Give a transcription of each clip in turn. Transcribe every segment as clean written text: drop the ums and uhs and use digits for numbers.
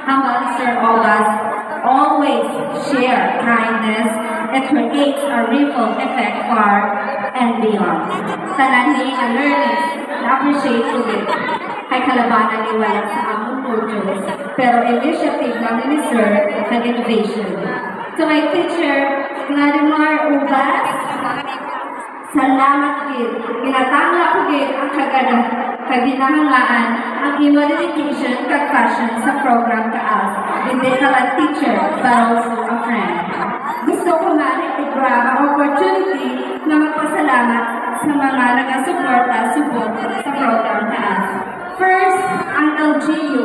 Hanggang Sir Obas always share kindness. It creates a ripple effect far and beyond. Tanan ni ang learners na appreciate ko din. Ay kalabanan ni wala sa among modules, pero initiative lang ni Sir ng innovation. To my teacher, Vladimir Ubas, salamat gid. Ginatangla ko gid ang kaginahangaan ang imo dedication kag passion sa program kaas. Hindi ka lang teacher, but also a friend. Gusto ko nga i-grab ang opportunity na magpasalamat sa mga support sa program kaas. First, ang LGU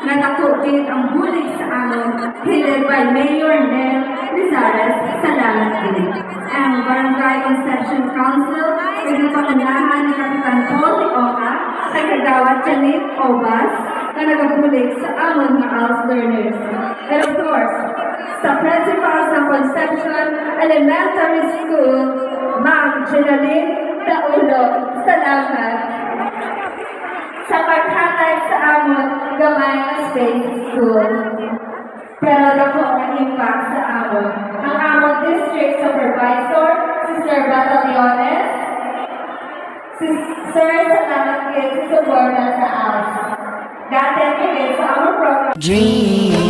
na nakukit ang bulig sa amon, headed by Mayor Nel Rizares, salamat din. Ang Barangay Conception Council, nagpapangunahan ni Kapitan Paul Oka, sa kagawad Janet Obas, na nagabulig sa amon mga ALS learners. And of course, sa principal sa Conception Elementary School, Ma'am Jenaline Daulo, salamat. Sa paghatay sa amon gamay na space school. Pero dako ang impact sa amon. Ang amon district supervisor, si Sir Batallones, si Sir salamat kayo sa suporta sa ALS. Dati kayo sa amon program. Dream.